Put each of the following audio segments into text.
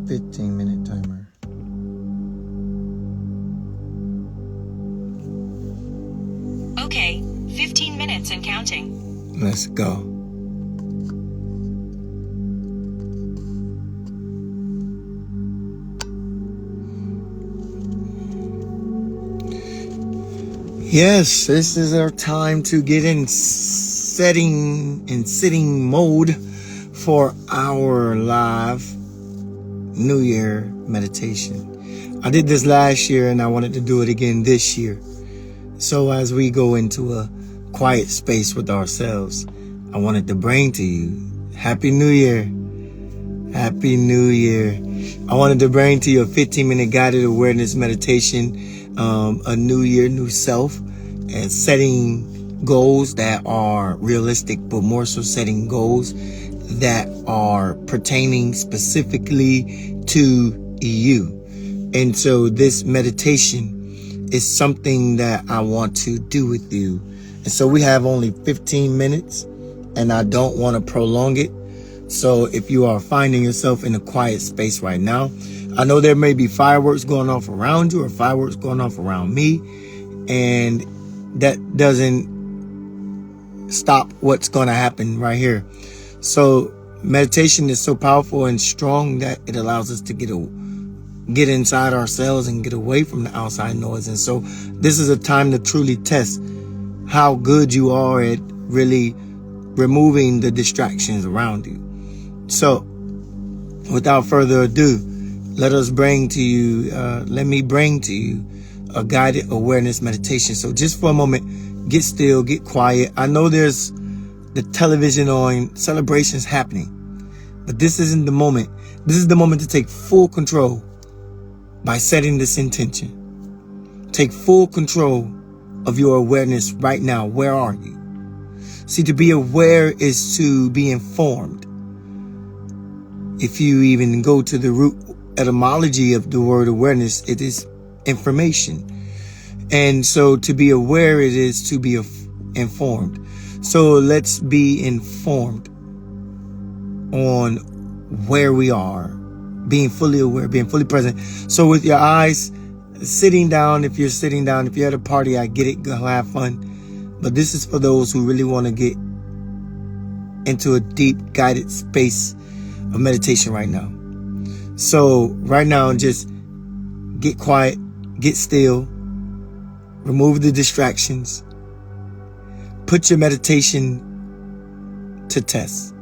15-minute timer. Okay, 15 minutes and counting. Let's go. Yes, this is our time to get in sitting mode for our live New Year meditation. I did this last year and I wanted to do it again this year. So as we go into a quiet space with ourselves, I wanted to bring to you Happy New Year. Happy New Year. I wanted to bring to you a 15-minute guided awareness meditation, a new year, new self, and setting goals that are realistic, but more so setting goals that are pertaining specifically to you. And so this meditation is something that I want to do with you. And so we have only 15 minutes and I don't want to prolong it. So if you are finding yourself in a quiet space right now, I know there may be fireworks going off around you or fireworks going off around me, and that doesn't stop what's going to happen right here. So meditation is so powerful and strong that it allows us to get inside ourselves and get away from the outside noise. And so this is a time to truly test how good you are at really removing the distractions around you. So without further ado, let me bring to you a guided awareness meditation. So just for a moment, get still, get quiet. I know there's the television on, celebrations happening, but this isn't the moment. This is the moment to take full control by setting this intention. Take full control of your awareness right now. Where are you? See, to be aware is to be informed. If you even go to the root etymology of the word awareness, it is information. And so to be aware, it is to be informed. So let's be informed on where we are, being fully aware, being fully present. So with your eyes sitting down, if you're sitting down, if you're at a party, I get it, go have fun. But this is for those who really want to get into a deep guided space of meditation right now. So right now, just get quiet, get still, remove the distractions, put your meditation to test.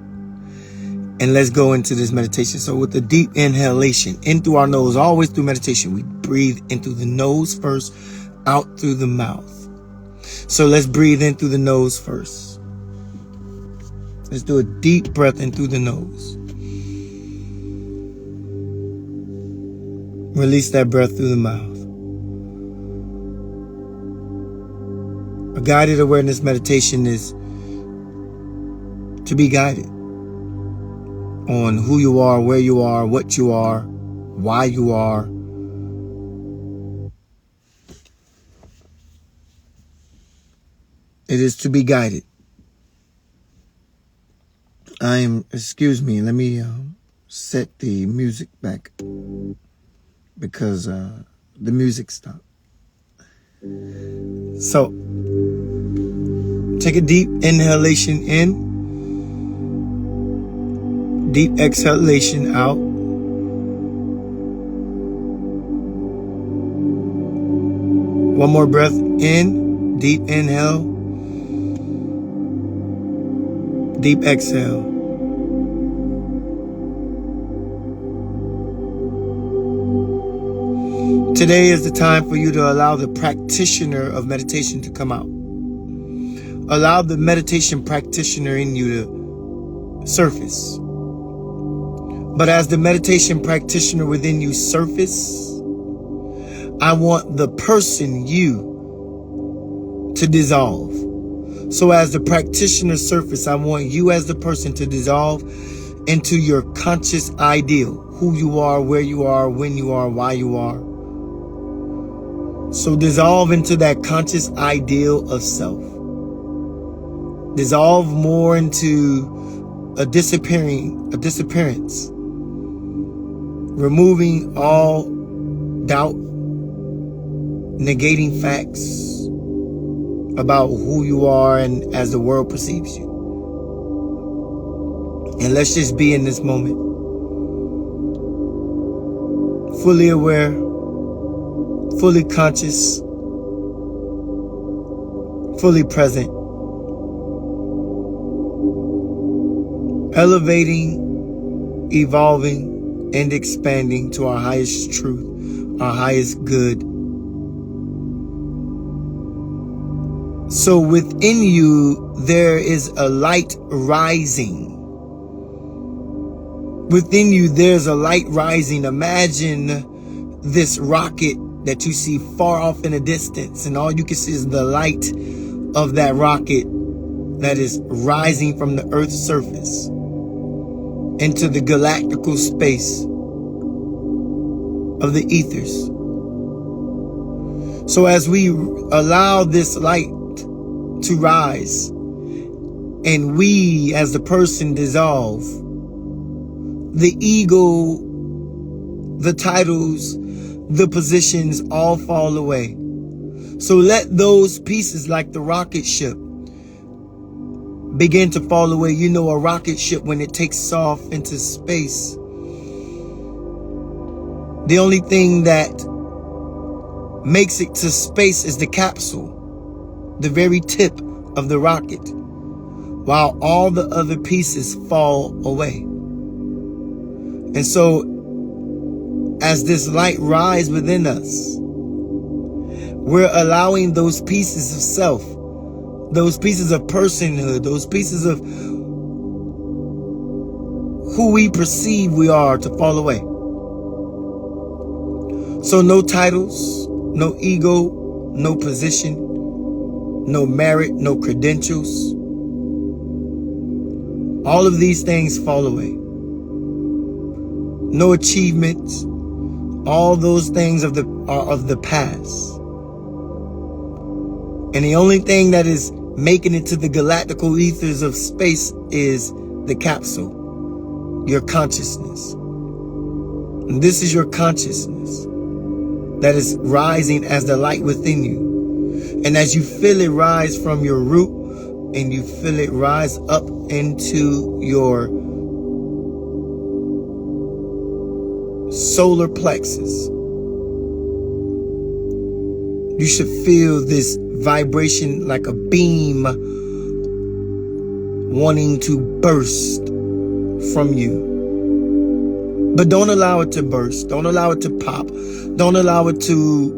And let's go into this meditation. So with the deep inhalation, in through our nose, always through meditation, we breathe in through the nose first, out through the mouth. So let's breathe in through the nose first. Let's do a deep breath in through the nose. Release that breath through the mouth. A guided awareness meditation is to be guided on who you are, where you are, what you are, why you are. It is to be guided. Excuse me, let me set the music back because the music stopped. So, take a deep inhalation in, deep exhalation out. One more breath in, deep inhale, deep exhale. Today is the time for you to allow the practitioner of meditation to come out. Allow the meditation practitioner in you to surface. But as the meditation practitioner within you surface, I want the person you to dissolve. So as the practitioner surface, I want you as the person to dissolve into your conscious ideal. Who you are, where you are, when you are, why you are. So dissolve into that conscious ideal of self. Dissolve more into a disappearance. removing all doubt, negating facts about who you are and as the world perceives you. And let's just be in this moment, fully aware, fully conscious, fully present, elevating, evolving, and expanding to our highest truth, our highest good. So within you, there is a light rising. Within you, there's a light rising. Imagine this rocket that you see far off in the distance, and all you can see is the light of that rocket that is rising from the Earth's surface into the galactical space of the ethers. So as we allow this light to rise, and we as the person dissolve, the ego, the titles, the positions all fall away. So let those pieces, like the rocket ship, begin to fall away. You know, a rocket ship, when it takes off into space, the only thing that makes it to space is the capsule, the very tip of the rocket, while all the other pieces fall away. And so, as this light rises within us, we're allowing those pieces of self, those pieces of personhood, those pieces of who we perceive we are to fall away. So no titles, no ego, no position, no merit, no credentials. All of these things fall away. No achievements. All those things are of the past. And the only thing that is making it to the galactical ethers of space is the capsule, your consciousness. And this is your consciousness that is rising as the light within you. And as you feel it rise from your root, and you feel it rise up into your solar plexus, you should feel this vibration like a beam wanting to burst from you. But don't allow it to burst. Don't allow it to pop. Don't allow it to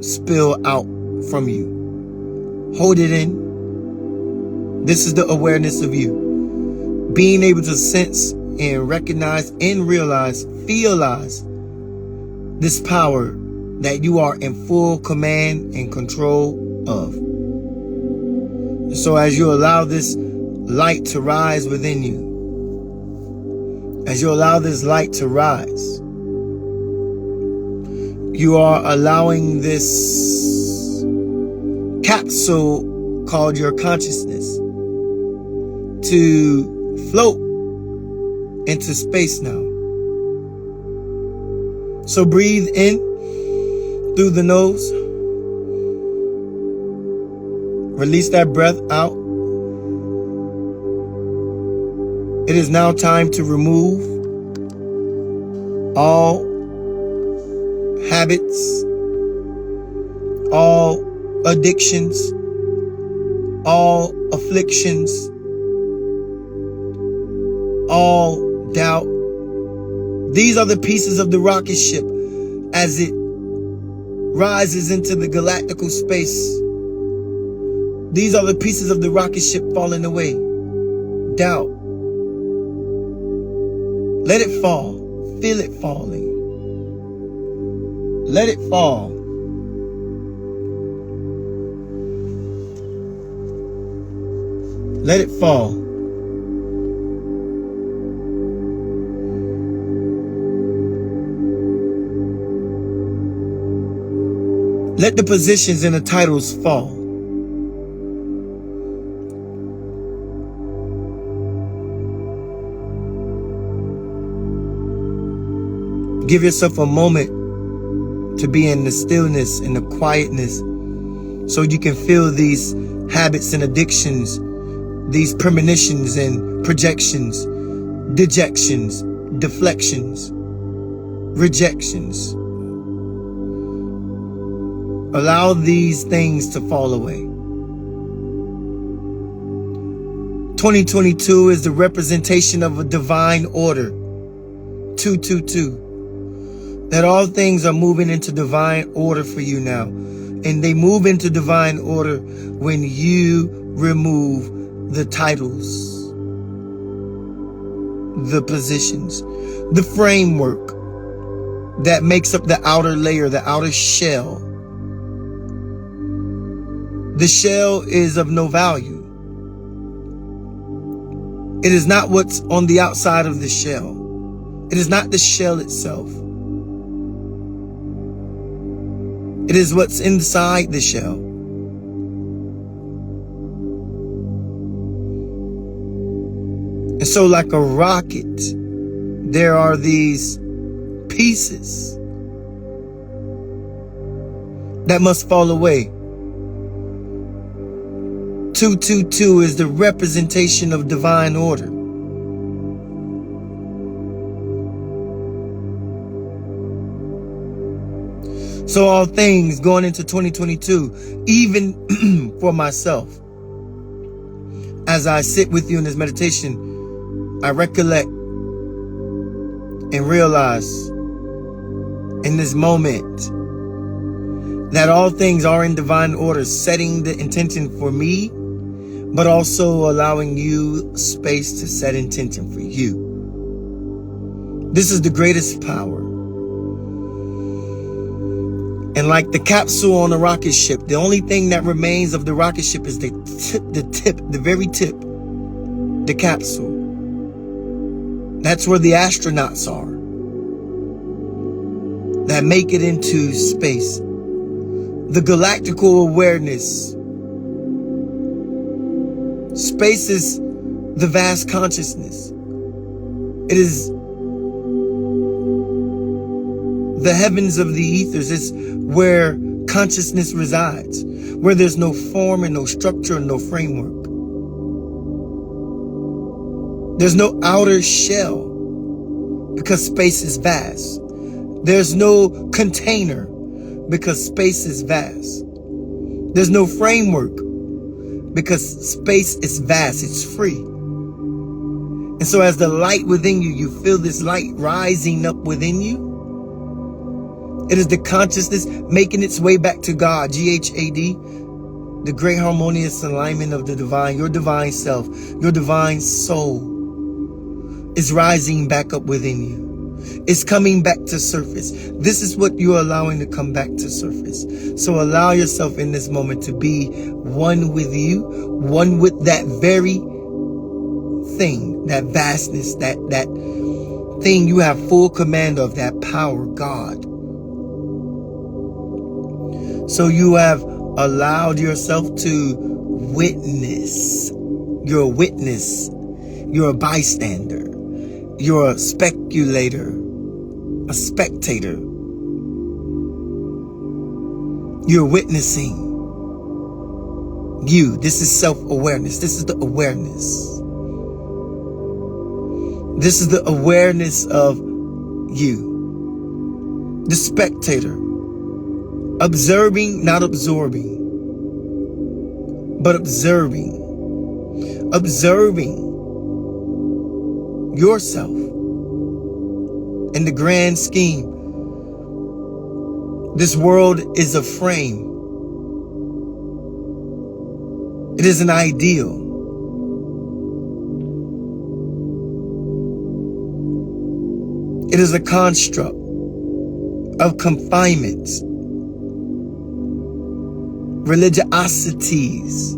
spill out from you. Hold it in. This is the awareness of you. Being able to sense and recognize and realize, feelize this power that you are in full command and control of. So as you allow this light to rise within you, as you allow this light to rise, you are allowing this capsule called your consciousness to float into space now. So breathe in through the nose. Release that breath out. It is now time to remove all habits, all addictions, all afflictions, all doubt. These are the pieces of the rocket ship as it rises into the galactical space. These are the pieces of the rocket ship falling away. Doubt. Let it fall. Feel it falling. Let it fall. Let it fall. Let the positions and the titles fall. Give yourself a moment to be in the stillness and the quietness so you can feel these habits and addictions, these premonitions and projections, dejections, deflections, rejections. Allow these things to fall away. 2022 is the representation of a divine order. 222. That all things are moving into divine order for you now. And they move into divine order when you remove the titles, the positions, the framework that makes up the outer layer, the outer shell. The shell is of no value. It is not what's on the outside of the shell. It is not the shell itself. It is what's inside the shell. And so like a rocket, there are these pieces that must fall away. 222 is the representation of divine order. So all things going into 2022, even for myself, as I sit with you in this meditation, I recollect and realize in this moment that all things are in divine order, setting the intention for me, but also allowing you space to set intention for you. This is the greatest power. And like the capsule on a rocket ship, the only thing that remains of the rocket ship is the very tip, the capsule. That's where the astronauts are that make it into space. The galactical awareness. Space is the vast consciousness. It is the heavens of the ethers. It's where consciousness resides, where there's no form and no structure and no framework. There's no outer shell because space is vast. There's no container because space is vast. There's no framework because space is vast. It's free. And so as the light within you, you feel this light rising up within you. It is the consciousness making its way back to God, G-H-A-D, the great harmonious alignment of the divine, your divine self, your divine soul is rising back up within you. It's coming back to surface. This is what you're allowing to come back to surface. So allow yourself in this moment to be one with you, one with that very thing, that vastness, that thing you have full command of, that power, God. So you have allowed yourself to witness. You're a witness. You're a bystander. You're a speculator. A spectator. You're witnessing. You. This is self-awareness. This is the awareness. This is the awareness of you. The spectator. Observing, not absorbing, but observing. Observing yourself in the grand scheme. This world is a frame. It is an ideal. It is a construct of confinement. Religiosities,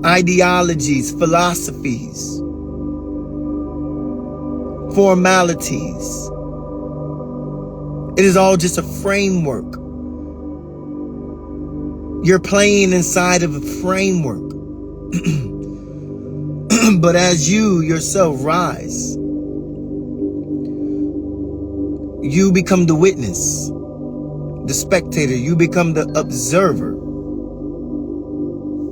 ideologies, philosophies, formalities. It is all just a framework. You're playing inside of a framework. But as you yourself rise, you become the witness, the spectator. You become the observer.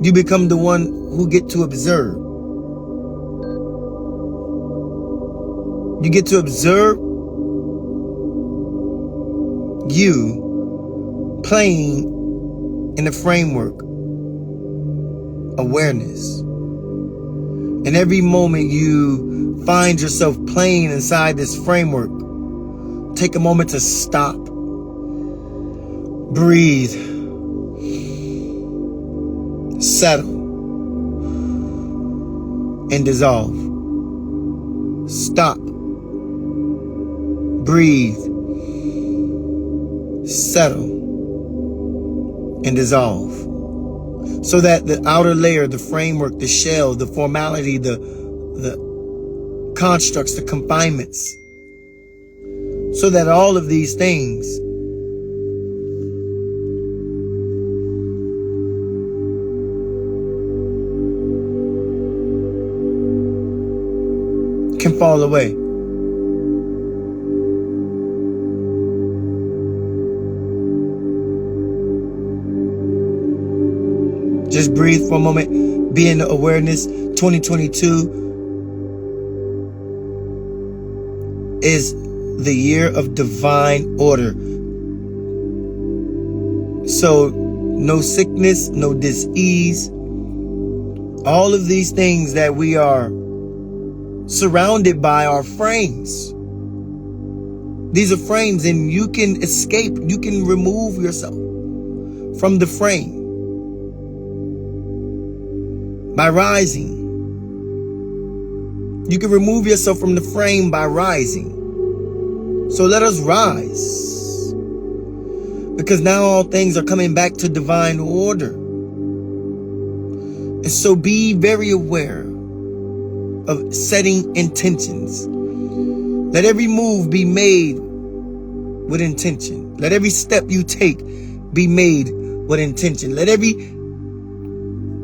You become the one who get to observe. You get to observe you playing in the framework awareness. And every moment you find yourself playing inside this framework, take a moment to stop, breathe, settle, and dissolve. Stop, breathe, settle, and dissolve. So that the outer layer, the framework, the shell, the formality, the constructs, the confinements, so that all of these things can fall away. Just breathe for a moment. Be in the awareness. 2022 is the year of divine order. So no sickness, no disease. All of these things that we are surrounded by are frames. These are frames, and you can escape. You can remove yourself from the frame by rising. You can remove yourself from the frame by rising. So let us rise, because now all things are coming back to divine order. And so be very aware of setting intentions. Let every move be made with intention. Let every step you take be made with intention. Let every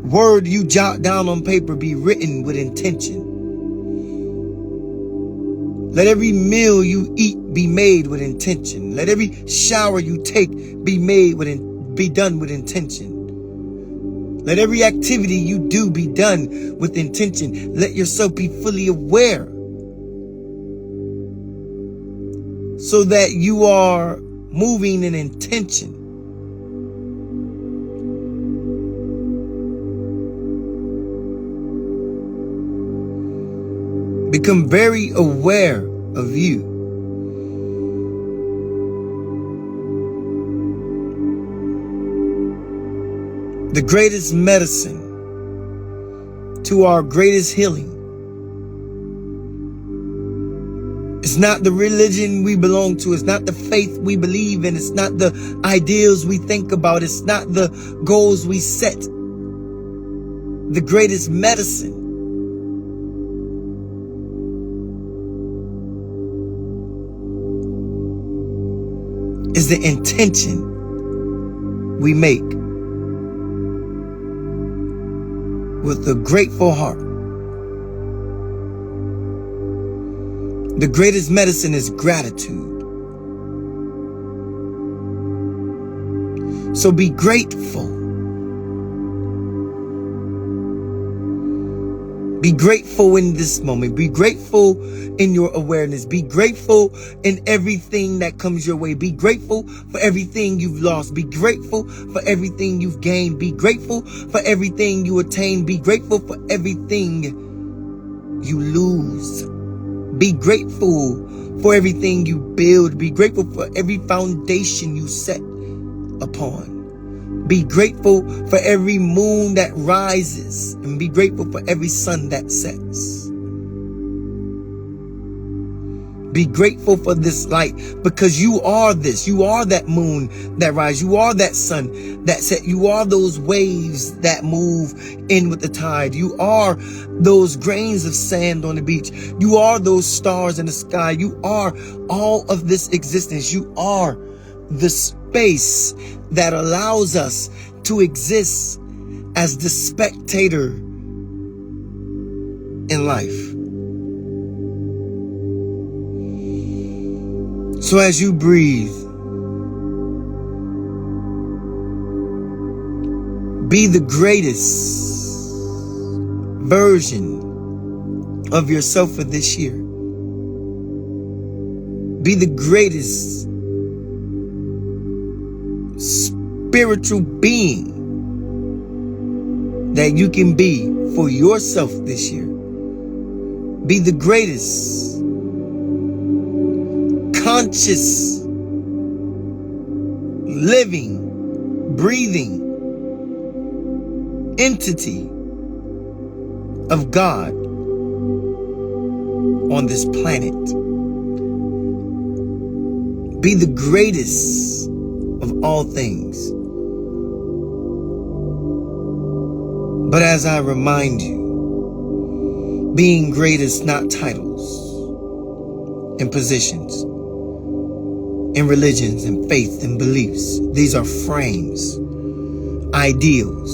word you jot down on paper be written with intention. Let every meal you eat be made with intention. Let every shower you take be done with intention. Let every activity you do be done with intention. Let yourself be fully aware, so that you are moving in intention. Become very aware of you. The greatest medicine to our greatest healing is not the religion we belong to. It's not the faith we believe in. It's not the ideals we think about. It's not the goals we set. The greatest medicine is the intention we make with a grateful heart. The greatest medicine is gratitude. So be grateful. Be grateful in this moment. Be grateful in your awareness. Be grateful in everything that comes your way. Be grateful for everything you've lost. Be grateful for everything you've gained. Be grateful for everything you attain. Be grateful for everything you lose. Be grateful for everything you build. Be grateful for every foundation you set upon. Be grateful for every moon that rises, and be grateful for every sun that sets. Be grateful for this light, because you are this. You are that moon that rises. You are that sun that sets. You are those waves that move in with the tide. You are those grains of sand on the beach. You are those stars in the sky. You are all of this existence. You are the space that allows us to exist as the spectator in life. So So as you breathe, be the greatest version of yourself for this year. Be the greatest spiritual being that you can be for yourself this year. Be the greatest conscious, living, breathing entity of God on this planet. Be the greatest of all things. But as I remind you, being great is not titles and positions and religions and faith and beliefs. These are frames, ideals,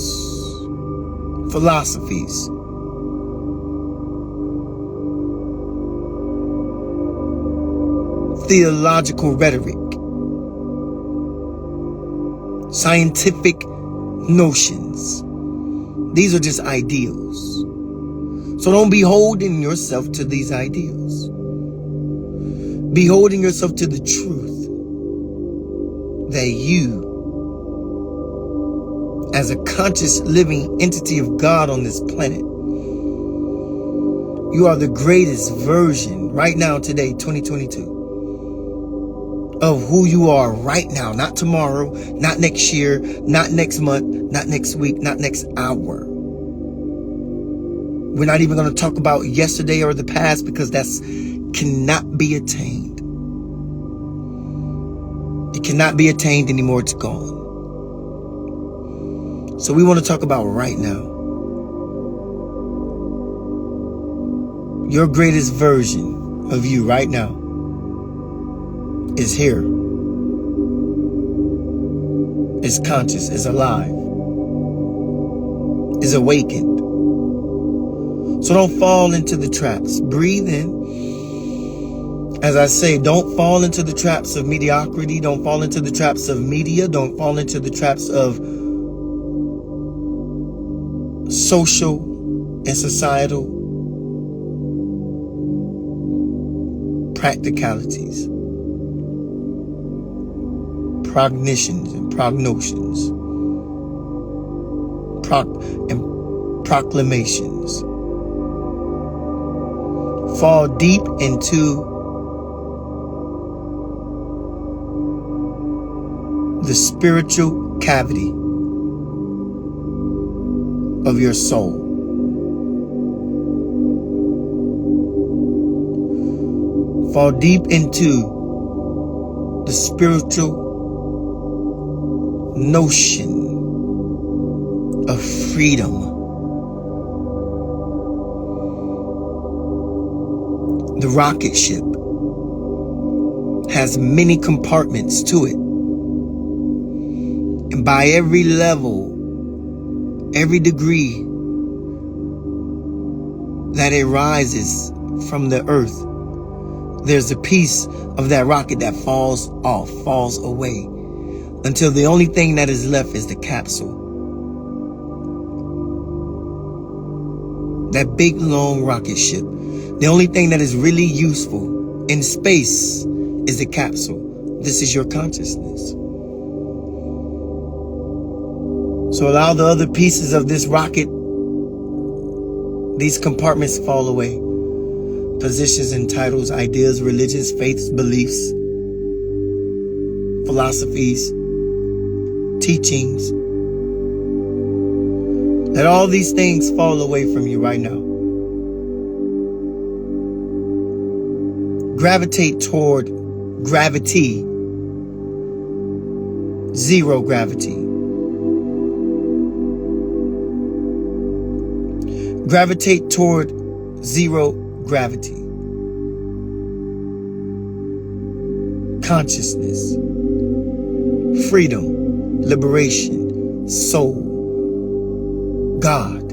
philosophies. Theological rhetoric, scientific notions. These are just ideals. So don't be holding yourself to these ideals. Be holding yourself to the truth that you, as a conscious living entity of God on this planet, you are the greatest version right now, today, 2022. Of who you are right now, not tomorrow, not next year, not next month, not next week, not next hour. We're not even going to talk about yesterday or the past, because that's cannot be attained. It cannot be attained anymore. It's gone. So we want to talk about right now. Your greatest version of you right now is here, is conscious, is alive, is awakened. So don't fall into the traps. Breathe in. As I say, don't fall into the traps of mediocrity. Don't fall into the traps of media. Don't fall into the traps of social and societal practicalities, prognitions and prognotions, and proclamations. Fall deep into the spiritual cavity of your soul. Fall deep into the spiritual notion of freedom. The rocket ship has many compartments to it. And by every level, every degree that it rises from the earth, there's a piece of that rocket that falls off, falls away, until the only thing that is left is the capsule. That big, long rocket ship. The only thing that is really useful in space is the capsule. This is your consciousness. So allow the other pieces of this rocket, these compartments, fall away. Positions and titles, ideas, religions, faiths, beliefs, philosophies, teachings. Let all these things fall away from you right now. Gravitate toward gravity. Zero gravity. Gravitate toward zero gravity. Consciousness. Freedom. Liberation. Soul. God.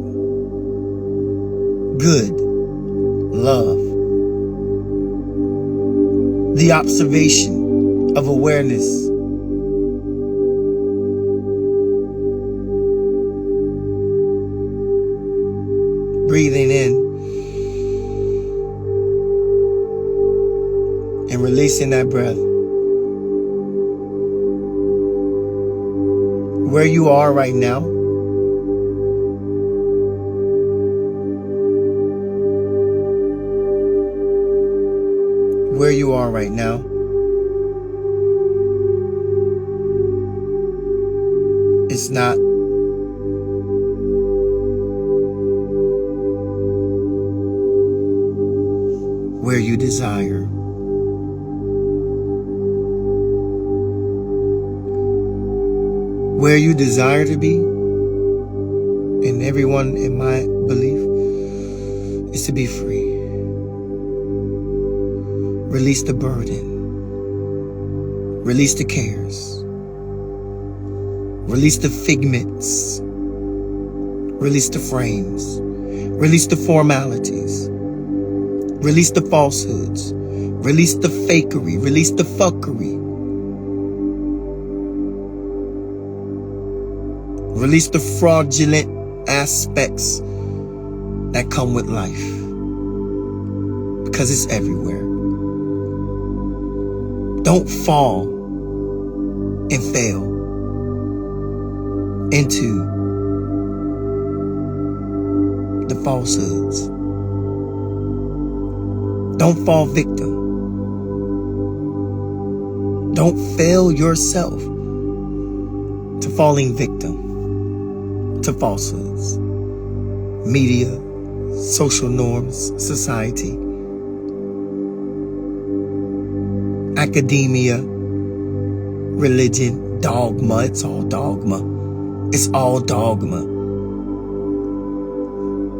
Good. Love. The observation of awareness. Breathing in and releasing that breath. Where you are right now, where you are right now, it's not where you desire. Where you desire to be, and everyone in my belief, is to be free. Release the burden. Release the cares. Release the figments. Release the frames. Release the formalities. Release the falsehoods. Release the fakery. Release the fuckery. Release the fraudulent aspects that come with life. Because it's everywhere. Don't fall and fail into the falsehoods. Don't fall victim. Don't fail yourself to falling victim to falsehoods, media, social norms, society, academia, religion, dogma. It's all dogma. It's all dogma.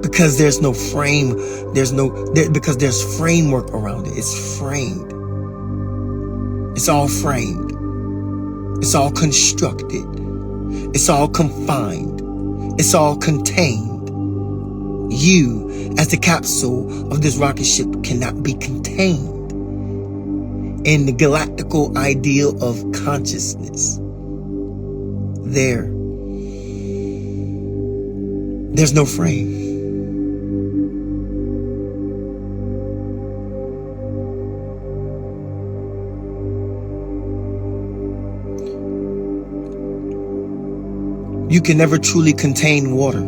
Because there's no frame, because there's framework around it. It's framed. It's all framed. It's all constructed. It's all confined. It's all contained. You, as the capsule of this rocket ship, cannot be contained in the galactical ideal of consciousness. There's no frame. You can never truly contain water.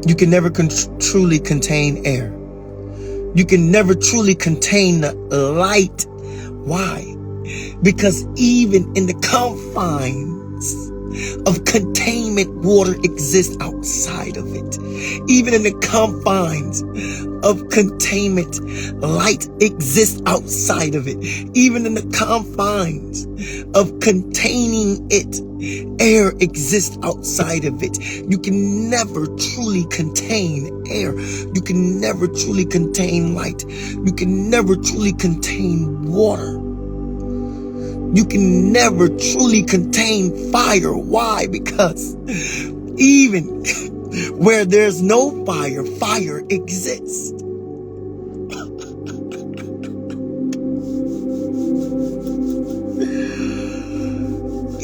You can never truly contain air. You can never truly contain the light. Why? Because even in the confines of containment, water exists outside of it. Even in the confines of containment, light exists outside of it. Even in the confines of containing it, air exists outside of it. You can never truly contain air. You can never truly contain light. You can never truly contain water. You can never truly contain fire. Why? Because even where there's no fire, fire exists.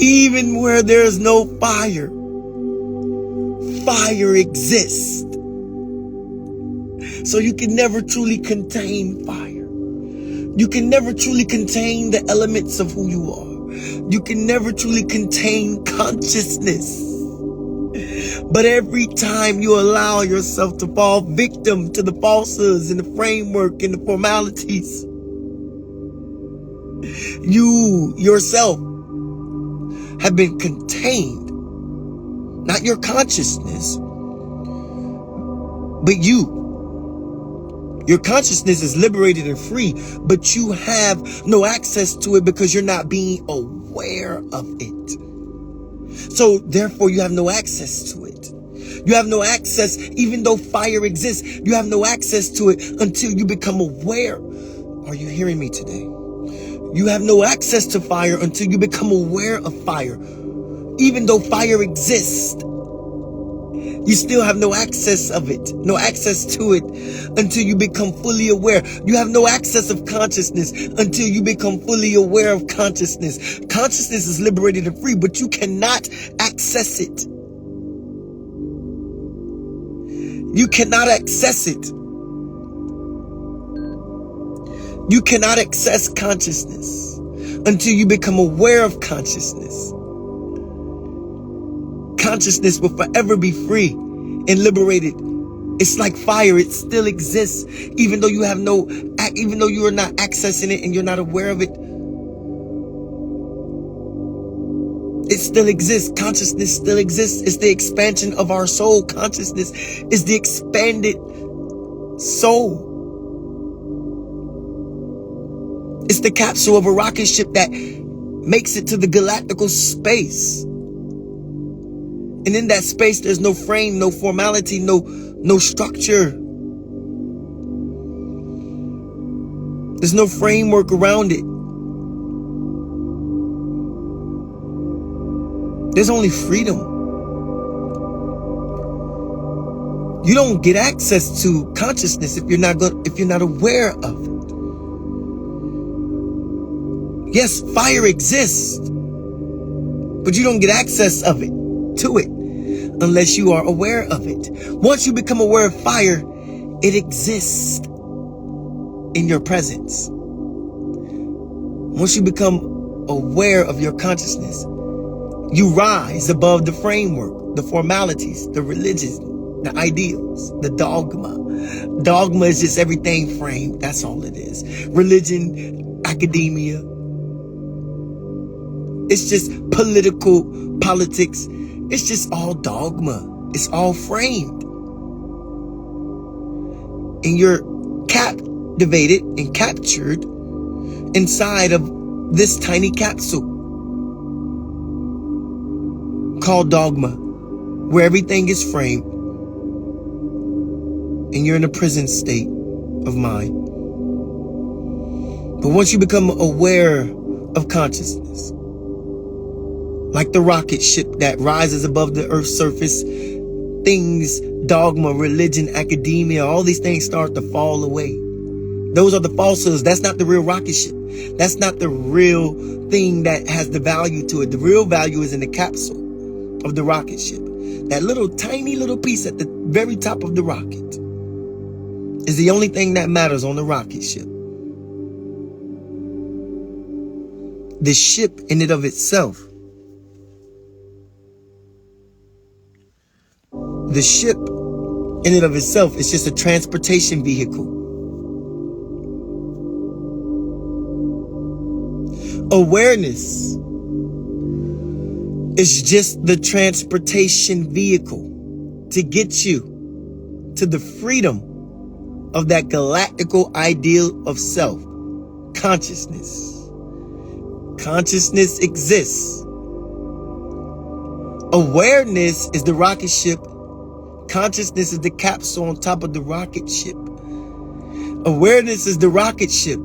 Even where there's no fire, fire exists. So you can never truly contain fire. You can never truly contain the elements of who you are. You can never truly contain consciousness. But every time you allow yourself to fall victim to the falsehoods and the framework and the formalities, you yourself have been contained. Not your consciousness, but you. Your consciousness is liberated and free, but you have no access to it because you're not being aware of it. So therefore you have no access to it. You have no access, even though fire exists, you have no access to it until you become aware. Are you hearing me today? You have no access to fire until you become aware of fire. Even though fire exists, You still have no access of it, no access to it until you become fully aware. You have no access of consciousness until you become fully aware of consciousness. Consciousness is liberated and free, but you cannot access it. You cannot access it. You cannot access consciousness until you become aware of consciousness. Consciousness will forever be free and liberated. It's like fire. It still exists, even though you are not accessing it and you're not aware of it. It still exists. Consciousness still exists. It's the expansion of our soul. Consciousness is the expanded soul. It's the capsule of a rocket ship that makes it to the galactical space. And in that space, there's no frame, no formality, no structure. There's no framework around it. There's only freedom. You don't get access to consciousness if you're not aware of it. Yes, fire exists, but you don't get access of it to it unless you are aware of it. Once you become aware of fire, it exists in your presence. Once you become aware of your consciousness, you rise above the framework, the formalities, the religion, the ideals, the dogma. Dogma is just everything framed. That's all it is. Religion, academia. It's just politics. It's just all dogma. It's all framed. And you're captivated and captured inside of this tiny capsule called dogma, where everything is framed and you're in a prison state of mind. But once you become aware of consciousness, like the rocket ship that rises above the earth's surface, things, dogma, religion, academia, all these things start to fall away. Those are the falsehoods. That's not the real rocket ship. That's not the real thing that has the value to it. The real value is in the capsule of the rocket ship. That little tiny little piece at the very top of the rocket is the only thing that matters on the rocket ship. The ship in and of itself. The ship in and of itself is just a transportation vehicle. Awareness is just the transportation vehicle to get you to the freedom of that galactical ideal of self. Consciousness. Consciousness exists. Awareness is the rocket ship. Consciousness is the capsule on top of the rocket ship. Awareness is the rocket ship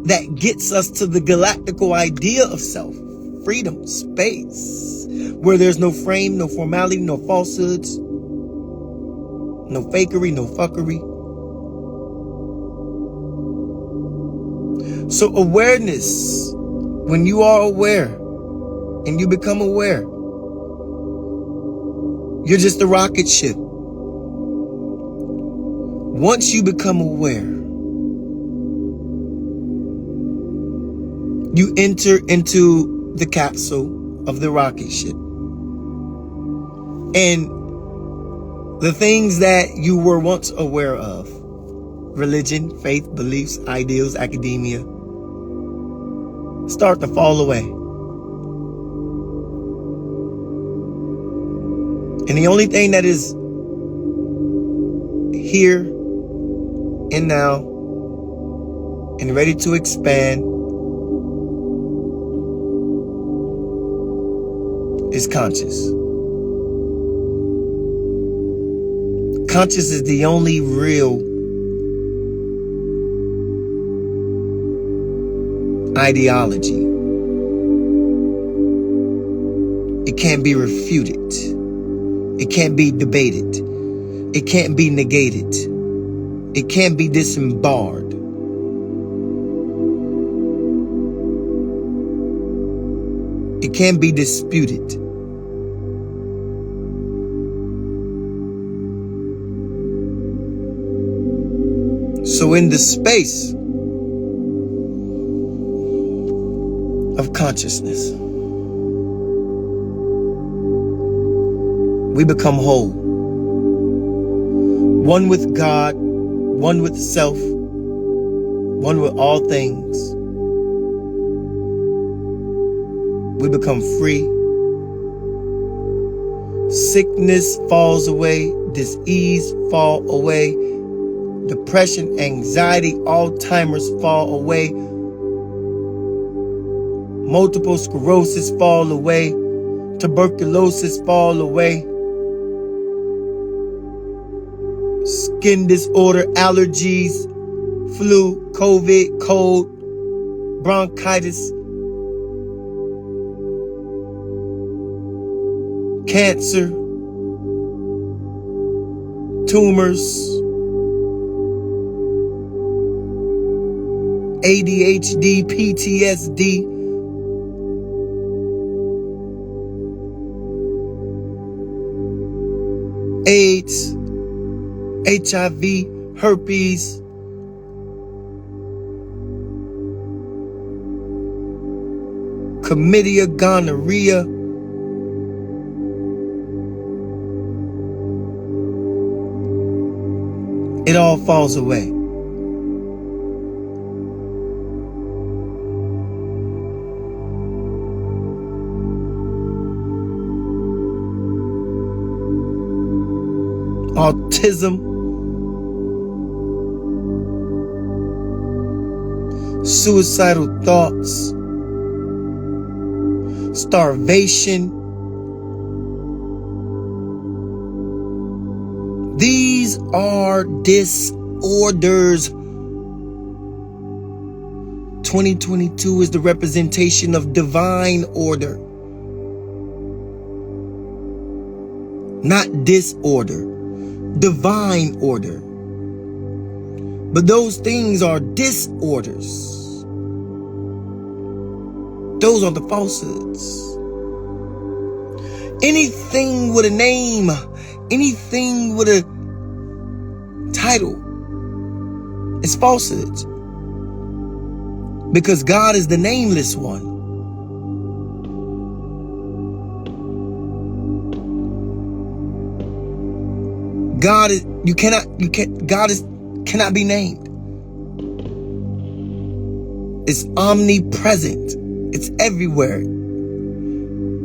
that gets us to the galactical idea of self. Freedom, space, where there's no frame, no formality, no falsehoods, no fakery, no fuckery. So awareness, when you are aware and you become aware, you're just a rocket ship. Once you become aware, you enter into the capsule of the rocket ship. And the things that you were once aware of, religion, faith, beliefs, ideals, academia, start to fall away. And the only thing that is here and now and ready to expand is conscious. Conscious is the only real ideology. It can't be refuted. It can't be debated. It can't be negated. It can't be disembarred. It can't be disputed. So in the space of consciousness, we become whole. One with God, one with self, one with all things. We become free. Sickness falls away. Disease fall away. Depression, anxiety, Alzheimer's fall away. Multiple sclerosis fall away. Tuberculosis fall away. Skin disorder, allergies, flu, COVID, cold, bronchitis, cancer, tumors, ADHD, PTSD, AIDS, HIV, herpes, chlamydia, gonorrhea, it all falls away. Autism, suicidal thoughts, starvation. These are disorders. 2022 is the representation of divine order, not disorder. Divine order. But those things are disorders. Those are the falsehoods. Anything with a name, anything with a title is falsehoods. Because God is the nameless one. God cannot be named. It's omnipresent. It's everywhere.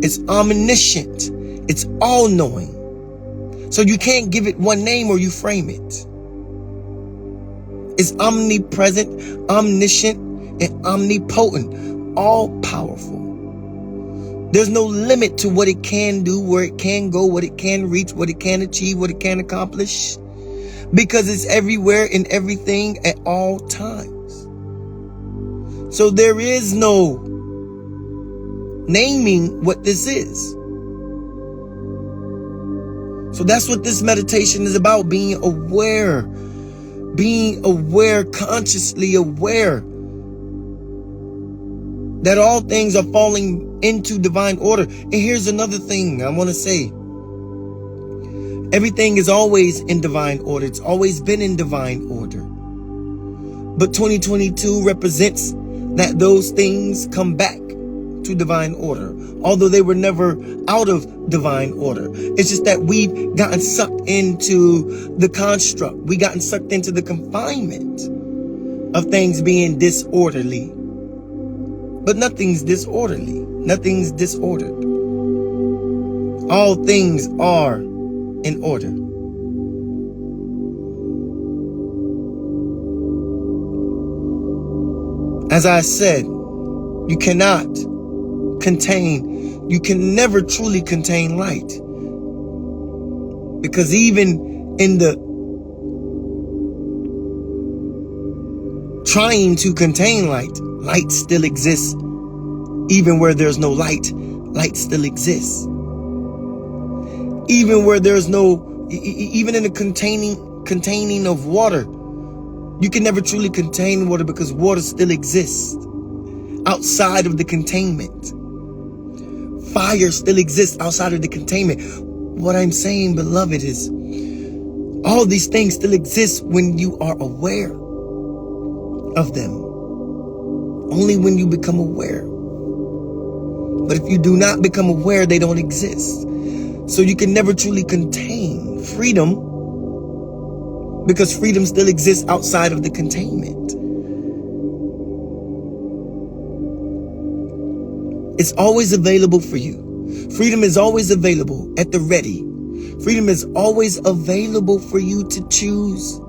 It's omniscient. It's all-knowing. So you can't give it one name or you frame it. It's omnipresent, omniscient, and omnipotent. All-powerful. There's no limit to what it can do, where it can go, what it can reach, what it can achieve, what it can accomplish. Because it's everywhere and everything at all times. So there is no naming what this is. So that's what this meditation is about, being aware, consciously aware that all things are falling into divine order. And here's another thing I want to say. Everything is always in divine order. It's always been in divine order. But 2022 represents that those things come back to divine order, although they were never out of divine order. It's just that we've gotten sucked into the construct. We gotten sucked into the confinement of things being disorderly. But nothing's disorderly. Nothing's disordered. All things are in order. As I said, you can never truly contain light. Because even in the trying to contain light, light still exists. Even where there's no light, light still exists. Even where there's no, even in the containing of water, you can never truly contain water because water still exists outside of the containment. Fire still exists outside of the containment. What I'm saying, beloved, is all these things still exist when you are aware of them. Only when you become aware. But if you do not become aware, they don't exist. So you can never truly contain freedom because freedom still exists outside of the containment. It's always available for you. Freedom is always available at the ready. Freedom is always available for you to choose.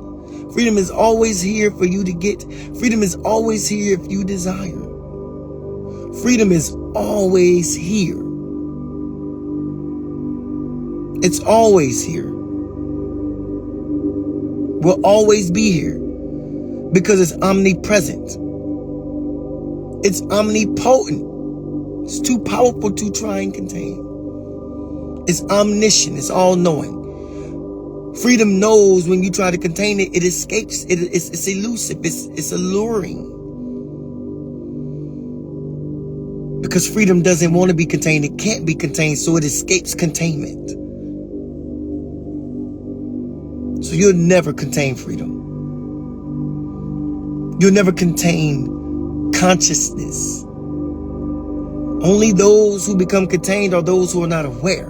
Freedom is always here for you to get. Freedom is always here if you desire. Freedom is always here. It's always here. Will always be here because it's omnipresent. It's omnipotent. It's too powerful to try and contain. It's omniscient. It's all-knowing. Freedom knows when you try to contain it, it escapes. It's elusive. It's alluring. Because freedom doesn't want to be contained. It can't be contained, so it escapes containment. So you'll never contain freedom. You'll never contain consciousness. Only those who become contained are those who are not aware.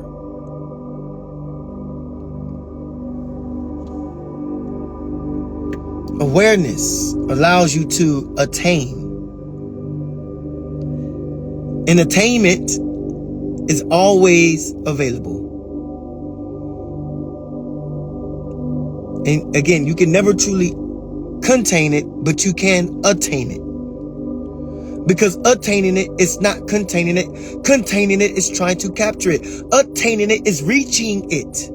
Awareness allows you to attain. And attainment is always available. And again, you can never truly contain it, but you can attain it. Because attaining it is not containing it. Containing it is trying to capture it. Attaining it is reaching it.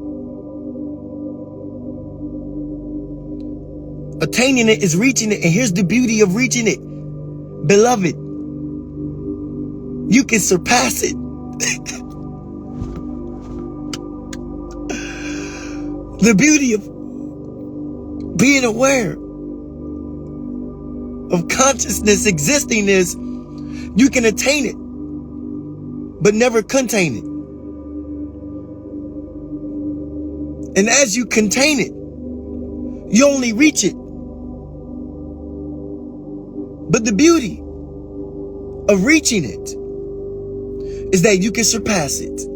Attaining it is reaching it. And here's the beauty of reaching it. Beloved, you can surpass it. The beauty of being aware of consciousness existing is you can attain it, but never contain it. And as you contain it, you only reach it. But the beauty of reaching it is that you can surpass it.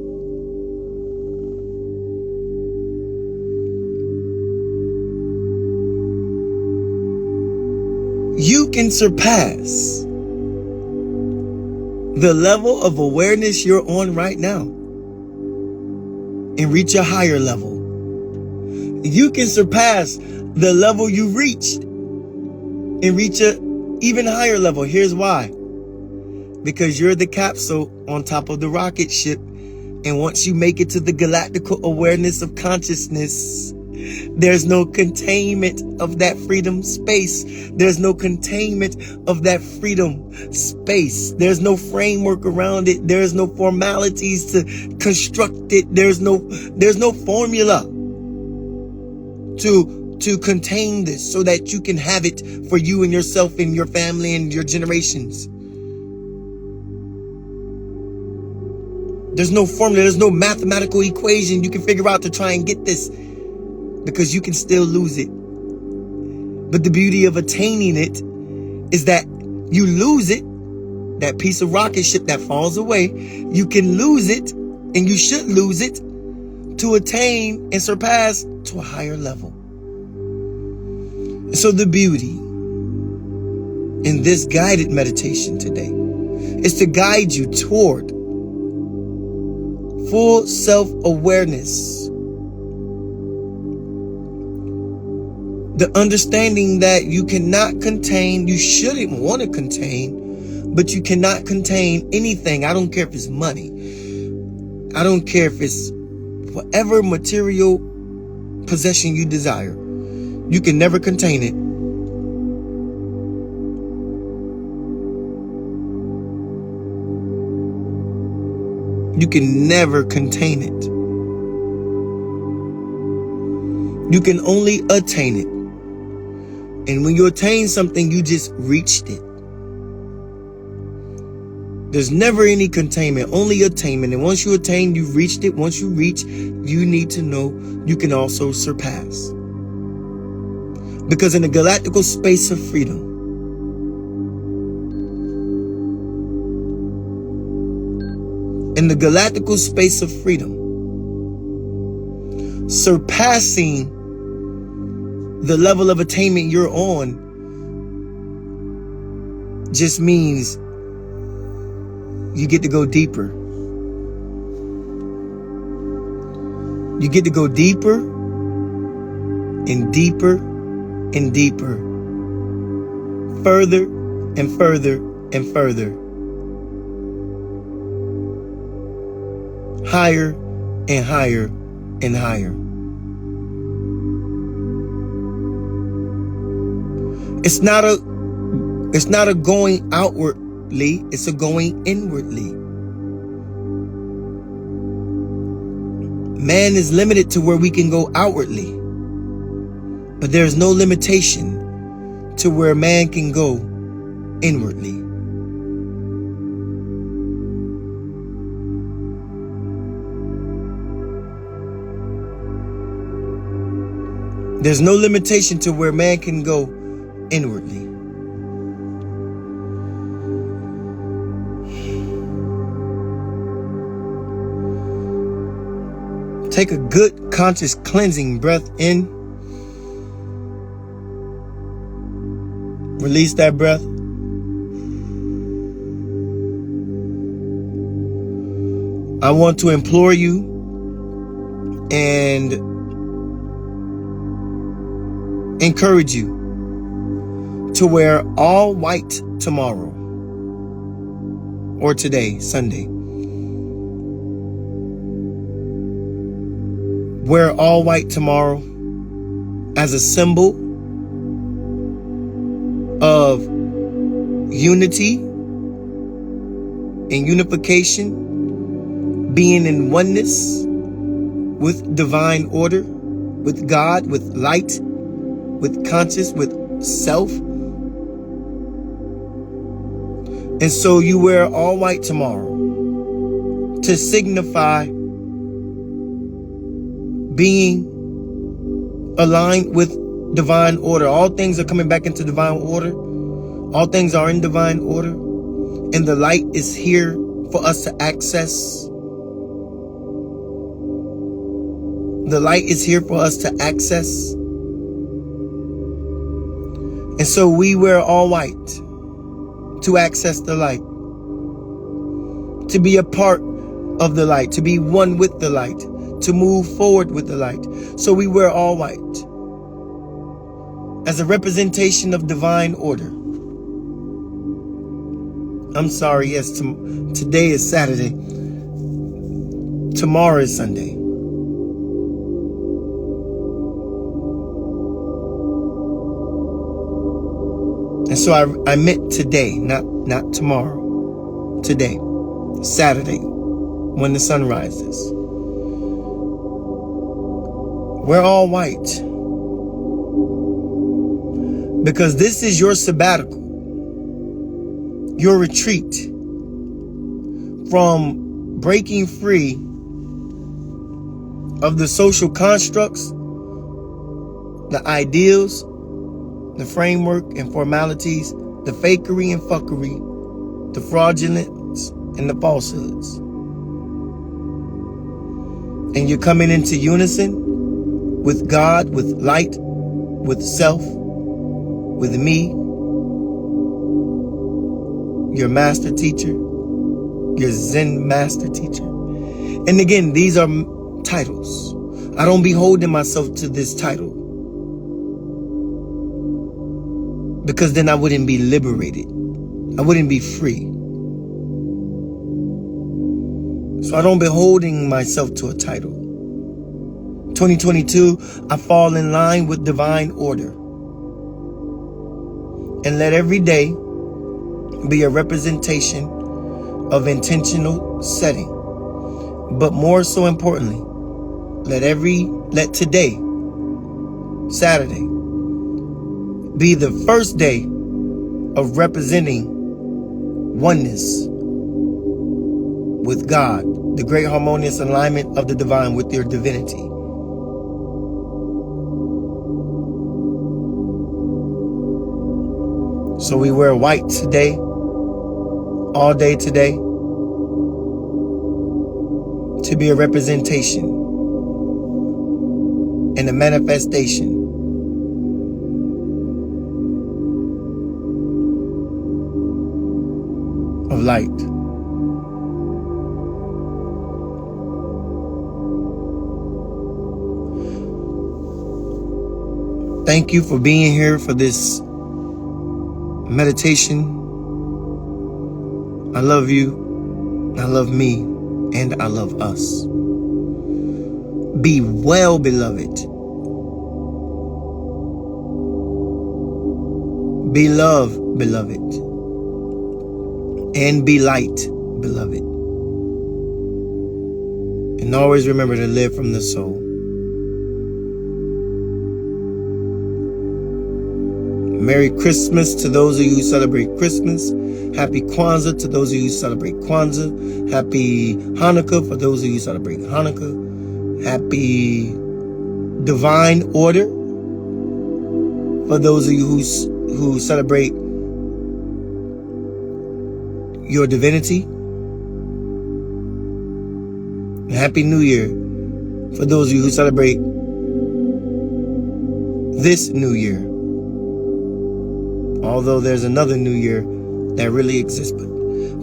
You can surpass the level of awareness you're on right now and reach a higher level. You can surpass the level you reached and reach a even higher level. Here's why. Because you're the capsule on top of the rocket ship. And once you make it to the galactical awareness of consciousness, there's no containment of that freedom space. There's no containment of that freedom space. There's no framework around it. There's no formalities to construct it. There's no formula to contain this so that you can have it for you and yourself and your family and your generations. There's no formula. There's no mathematical equation you can figure out to try and get this, because you can still lose it. But the beauty of attaining it is that you lose it, that piece of rocket ship that falls away, you can lose it, and you should lose it, to attain and surpass to a higher level. And so the beauty in this guided meditation today is to guide you toward full self-awareness. The understanding that you cannot contain, you shouldn't want to contain, but you cannot contain anything. I don't care if it's money. I don't care if it's whatever material possession you desire. You can never contain it. You can never contain it. You can only attain it. And when you attain something, you just reached it. There's never any containment, only attainment. And once you attain, you've reached it. Once you reach, you need to know you can also surpass. Because in the galactical space of freedom, in the galactical space of freedom, surpassing the level of attainment you're on just means you get to go deeper. You get to go deeper and deeper and deeper, further and further and further, higher and higher and higher. It's not a going outwardly, it's a going inwardly. Man is limited to where we can go outwardly, but there's no limitation to where man can go inwardly. There's no limitation to where man can go inwardly. Take a good conscious cleansing breath in. Release that breath. I want to implore you and encourage you to wear all white tomorrow or today, Sunday. Wear all white tomorrow as a symbol of unity and unification, being in oneness with divine order, with God, with light, with conscious, with self. And so you wear all white tomorrow to signify being aligned with divine order. All things are coming back into divine order. All things are in divine order. And the light is here for us to access. The light is here for us to access. And so we wear all white to access the light, to be a part of the light, to be one with the light, to move forward with the light. So we wear all white as a representation of divine order. I'm sorry, yes, today is Saturday. Tomorrow is Sunday. And so I meant today, not tomorrow. Today, Saturday, when the sun rises. We're all white. Because this is your sabbatical. Your retreat from breaking free of the social constructs, the ideals, the framework and formalities, the fakery and fuckery, the fraudulence and the falsehoods. And you're coming into unison with God, with light, with self, with me, your master teacher, your Zen master teacher. And again, these are titles. I don't be holding myself to this title, because then I wouldn't be liberated. I wouldn't be free. So I don't be holding myself to a title. 2022, I fall in line with divine order. And let every day be a representation of intentional setting. But more so importantly, let today Saturday, be the first day of representing oneness with God, the great harmonious alignment of the divine with your divinity. So we wear white today, all day today, to be a representation and a manifestation of light. Thank you for being here for this meditation. I love you, I love me, and I love us. Be well, beloved. Be love, beloved. And be light, beloved. And always remember to live from the soul. Merry Christmas to those of you who celebrate Christmas. Happy Kwanzaa to those of you who celebrate Kwanzaa. Happy Hanukkah for those of you who celebrate Hanukkah. Happy Divine Order for those of you who celebrate your divinity. And Happy New Year for those of you who celebrate this new year. Although there's another new year that really exists. But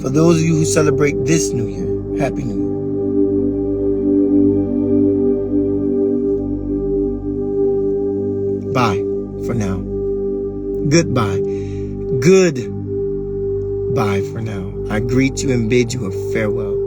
for those of you who celebrate this new year, Happy New Year. Bye for now. Goodbye. Goodbye for now. I greet you and bid you a farewell.